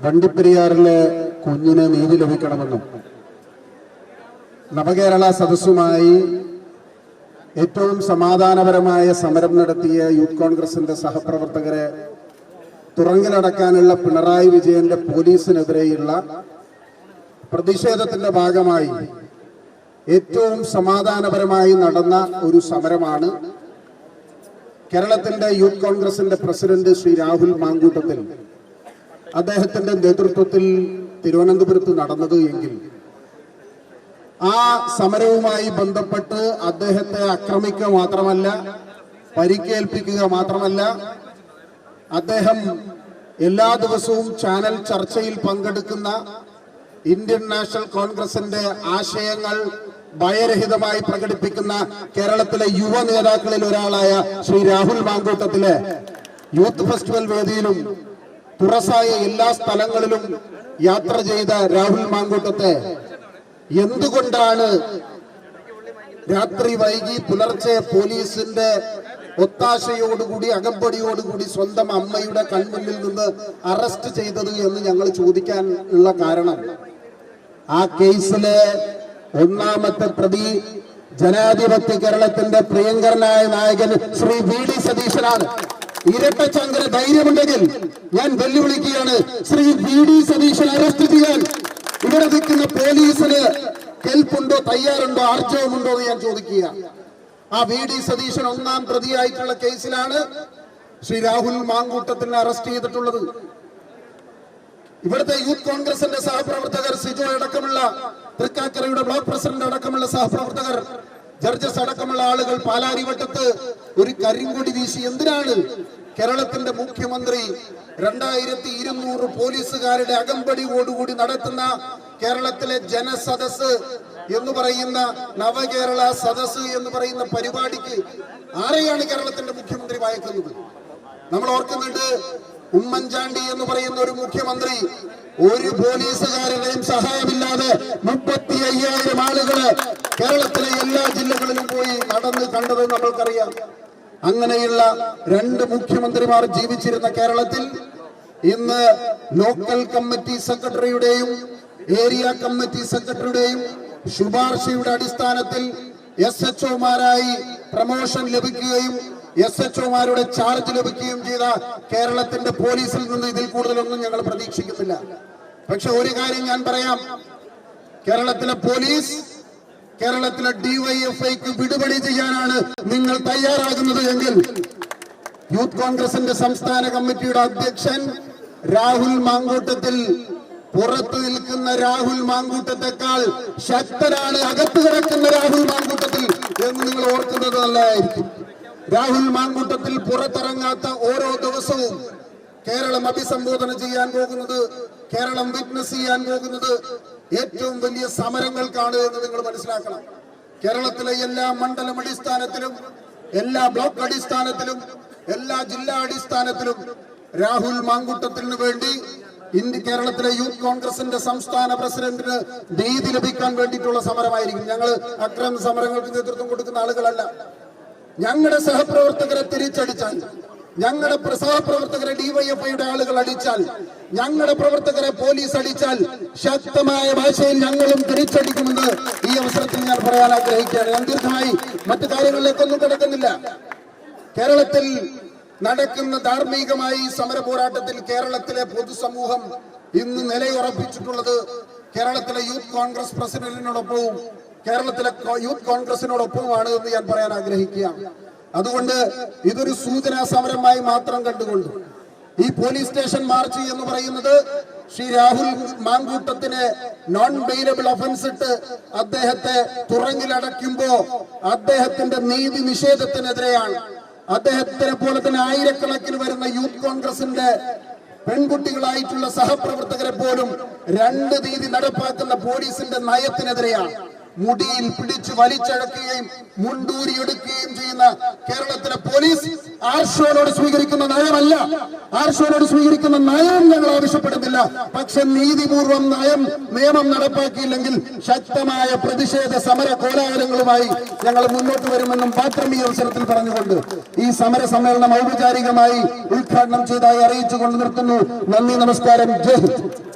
വണ്ടിപ്പെരിയാറിലെ കുഞ്ഞിന് നീതി ലഭിക്കണമെന്നും നവകേരള സദസ്സുമായി ഏറ്റവും സമാധാനപരമായ സമരം നടത്തിയ യൂത്ത് കോൺഗ്രസിന്റെ സഹപ്രവർത്തകരെ തുറങ്കിലടക്കാനുള്ള പിണറായി വിജയന്റെ പോലീസിനെതിരെയുള്ള പ്രതിഷേധത്തിന്റെ ഭാഗമായി ഏറ്റവും സമാധാനപരമായി നടന്ന ഒരു സമരമാണ് കേരളത്തിന്റെ യൂത്ത് കോൺഗ്രസിന്റെ പ്രസിഡന്റ് ശ്രീ രാഹുൽ മാങ്കൂട്ടത്തിൽ അദ്ദേഹത്തിന്റെ നേതൃത്വത്തിൽ തിരുവനന്തപുരത്ത് നടന്നത് എങ്കിൽ ആ സമരവുമായി ബന്ധപ്പെട്ട് അദ്ദേഹത്തെ ആക്രമിക്കുക മാത്രമല്ല, പരിക്കേൽപ്പിക്കുക മാത്രമല്ല, അദ്ദേഹം എല്ലാ ദിവസവും ചാനൽ ചർച്ചയിൽ പങ്കെടുക്കുന്ന ഇന്ത്യൻ നാഷണൽ കോൺഗ്രസിന്റെ ആശയങ്ങൾ ഭയരഹിതമായി പ്രകടിപ്പിക്കുന്ന കേരളത്തിലെ യുവ നേതാക്കളിൽ ഒരാളായ ശ്രീ രാഹുൽ മാങ്കൂട്ടത്തിലെ യൂത്ത് ഫെസ്റ്റിവൽ വേദിയിലും തുറസായ എല്ലാ സ്ഥലങ്ങളിലും യാത്ര ചെയ്ത രാഹുൽ മാങ്കൂട്ടത്തെ എന്തുകൊണ്ടാണ് രാത്രി വൈകി പുലർച്ചെ പോലീസിന്റെ ഒത്താശയോടുകൂടി അകമ്പടിയോടുകൂടി സ്വന്തം അമ്മയുടെ കൺമുന്നിൽ നിന്ന് അറസ്റ്റ് ചെയ്തത് എന്ന് ഞങ്ങൾ ചോദിക്കാൻ ഉള്ള കാരണം, ആ കേസിലെ ഒന്നാമത്തെ പ്രതി ജനാധിപത്യ കേരളത്തിന്റെ പ്രിയങ്കരനായ നായകൻ ശ്രീ വി.ഡി. സതീശനാണ്. ഇരട്ടച്ചങ്കര ധൈര്യമുണ്ടെങ്കിൽ ഞാൻ വെല്ലുവിളിക്കുകയാണ്, ശ്രീ വി.ഡി. സതീശൻ അറസ്റ്റ് ചെയ്യാൻ ഇവിടെ നിൽക്കുന്ന പോലീസിന് കെൽപ്പുണ്ടോ, തയ്യാറുണ്ടോ, ആർജവമുണ്ടോ എന്ന് ഞാൻ ചോദിക്കുക. ആ വി.ഡി. സതീശൻ ഒന്നാം പ്രതിയായിട്ടുള്ള കേസിലാണ് ശ്രീ രാഹുൽ മാങ്കൂട്ടത്തിനെ അറസ്റ്റ് ചെയ്തിട്ടുള്ളത്. ഇവിടുത്തെ യൂത്ത് കോൺഗ്രസിന്റെ സഹപ്രവർത്തകർ സിജോ അടക്കമുള്ള, തൃക്കാക്കരയുടെ ബ്ലോക്ക് പ്രസിഡന്റ് അടക്കമുള്ള സഹപ്രവർത്തകർ, ജഡ്ജസ് അടക്കമുള്ള ആളുകൾ പാലാരിവട്ടത്ത് ഒരു കരിങ്കൊടി വീശി. എന്തിനാണ് കേരളത്തിന്റെ മുഖ്യമന്ത്രി 2200 പോലീസുകാരുടെ അകമ്പടിയോടുകൂടി നടത്തുന്ന കേരളത്തിലെ ജനസദസ് എന്ന് പറയുന്ന നവകേരള സദസ് എന്ന് പറയുന്ന പരിപാടിക്ക് ആരെയാണ് കേരളത്തിന്റെ മുഖ്യമന്ത്രി വായിക്കുന്നത്? നമ്മൾ ഓർക്കുന്നുണ്ട്, ഉമ്മൻചാണ്ടി എന്ന് പറയുന്ന ഒരു മുഖ്യമന്ത്രി ഒരു പോലീസുകാരുടെയും സഹായമില്ലാതെ 35,000 ആളുകള് കേരളത്തിലെ എല്ലാ ജില്ലകളിലും പോയി നടന്ന് കണ്ടത് നമ്മൾക്കറിയാം. അങ്ങനെയുള്ള 2 മുഖ്യമന്ത്രിമാർ ജീവിച്ചിരുന്ന കേരളത്തിൽ ഇന്ന് ലോക്കൽ കമ്മിറ്റി സെക്രട്ടറിയുടെയും ഏരിയ കമ്മിറ്റി സെക്രട്ടറിയുടെയും ശുപാർശയുടെ അടിസ്ഥാനത്തിൽ SHOമാരായി പ്രമോഷൻ ലഭിക്കുകയും SHOമാരുടെ ചാർജ് ലഭിക്കുകയും ചെയ്ത കേരളത്തിന്റെ പോലീസിൽ നിന്ന് ഇതിൽ കൂടുതലൊന്നും ഞങ്ങൾ പ്രതീക്ഷിക്കുന്നില്ല. പക്ഷെ ഒരു കാര്യം ഞാൻ പറയാം, കേരളത്തിലെ പോലീസ് കേരളത്തിലെ DYFIക്ക് വിടുപണി ചെയ്യാനാണ് നിങ്ങൾ തയ്യാറാകുന്നത് എങ്കിൽ യൂത്ത് കോൺഗ്രസിന്റെ സംസ്ഥാന കമ്മിറ്റിയുടെ അധ്യക്ഷൻ രാഹുൽ മാങ്കൂട്ടത്തിൽ പുറത്തു നിൽക്കുന്ന രാഹുൽ മാങ്കൂട്ടത്തെക്കാൾ ശക്തനാണ് അകത്ത് കിടക്കുന്ന രാഹുൽ മാങ്കൂട്ടത്തിൽ എന്ന് നിങ്ങൾ ഓർക്കുന്നത് നല്ലതായിരിക്കും. രാഹുൽ മാങ്കൂട്ടത്തിൽ പുറത്തിറങ്ങാത്ത ഓരോ ദിവസവും കേരളം അഭിസംബോധന ചെയ്യാൻ പോകുന്നത്, കേരളം വിറ്റ്നസ് ചെയ്യാൻ പോകുന്നത് ഏറ്റവും വലിയ സമരങ്ങൾക്കാണ് എന്ന് നിങ്ങൾ മനസ്സിലാക്കണം. കേരളത്തിലെ എല്ലാ മണ്ഡലം അടിസ്ഥാനത്തിലും, എല്ലാ ബ്ലോക്ക് അടിസ്ഥാനത്തിലും, എല്ലാ ജില്ലാ അടിസ്ഥാനത്തിലും രാഹുൽ മാങ്കൂട്ടത്തിന് വേണ്ടി കേരളത്തിലെ യൂത്ത് കോൺഗ്രസിന്റെ സംസ്ഥാന പ്രസിഡന്റിന് നീതി ലഭിക്കാൻ വേണ്ടിയിട്ടുള്ള സമരമായിരിക്കും. ഞങ്ങൾ അക്രമ സമരങ്ങൾക്ക് നേതൃത്വം കൊടുക്കുന്ന ആളുകളല്ല. ഞങ്ങളുടെ സഹപ്രവർത്തകരെ തിരിച്ചടിച്ചാൽ, ഞങ്ങളുടെ സഹപ്രവർത്തകരെ DYFIയുടെ ആളുകൾ അടിച്ചാൽ, ഞങ്ങളുടെ പ്രവർത്തകരെ പോലീസ് അടിച്ചാൽ ശക്തമായ ഭാഷയിൽ ഞങ്ങളും തിരിച്ചടിക്കുമെന്ന് ഈ അവസരത്തിൽ ഞാൻ പറയാൻ ആഗ്രഹിക്കുകയാണ്. ഞാൻ ദീർഘമായി മറ്റു കാര്യങ്ങളിലേക്കൊന്നും കിടക്കുന്നില്ല. കേരളത്തിൽ നടക്കുന്ന ധാർമ്മികമായി സമര പോരാട്ടത്തിൽ കേരളത്തിലെ പൊതുസമൂഹം ഇന്ന് നിലയുറപ്പിച്ചിട്ടുള്ളത് കേരളത്തിലെ യൂത്ത് കോൺഗ്രസ് പ്രസിഡന്റിനോടൊപ്പവും കേരളത്തിലെ യൂത്ത് കോൺഗ്രസിനോടൊപ്പവുമാണ് എന്ന് ഞാൻ പറയാൻ ആഗ്രഹിക്കുകയാണ്. അതുകൊണ്ട് ഇതൊരു സൂചനാ സമരമായി മാത്രം കണ്ടുകൊണ്ട് ഈ പോലീസ് സ്റ്റേഷൻ മാർച്ച് എന്ന് പറയുന്നത് ശ്രീ രാഹുൽ മാങ്കൂട്ടത്തിന് നോൺ ബെയിലബിൾ ഒഫൻസ് ഇട്ട് അദ്ദേഹത്തെ തുറങ്കിലടയ്ക്കുമ്പോ അദ്ദേഹത്തിന്റെ നീതി നിഷേധത്തിനെതിരെയാണ്. അദ്ദേഹത്തിനെ പോലെ തന്നെ ആയിരക്കണക്കിന് വരുന്ന യൂത്ത് കോൺഗ്രസിന്റെ പെൺകുട്ടികളായിട്ടുള്ള സഹപ്രവർത്തകരെ പോലും 2 നീതി നടപ്പാക്കുന്ന പോലീസിന്റെ നയത്തിനെതിരെയാണ്. മുടിയിൽ പിടിച്ചു വലിച്ചഴക്കുകയും മുണ്ടൂരിയെടുക്കുകയും ചെയ്യുന്ന കേരളത്തിലെ പോലീസ് ആർഷോനോട് സ്വീകരിക്കുന്ന നയമല്ല. ആർഷോനോട് സ്വീകരിക്കുന്ന നയം ഞങ്ങൾ ആവശ്യപ്പെടുന്നില്ല. പക്ഷെ നീതിപൂർവം നിയമം നടപ്പാക്കിയില്ലെങ്കിൽ ശക്തമായ പ്രതിഷേധ സമര കോലാഹലങ്ങളുമായി ഞങ്ങൾ മുന്നോട്ട് വരുമെന്നും മാത്രം ഈ അവസരത്തിൽ പറഞ്ഞുകൊണ്ട് ഈ സമര സമ്മേളനം ഔപചാരികമായി ഉദ്ഘാടനം ചെയ്തതായി അറിയിച്ചുകൊണ്ട് നിർത്തുന്നു. നന്ദി, നമസ്കാരം, ജയ് ഹിന്ദ്.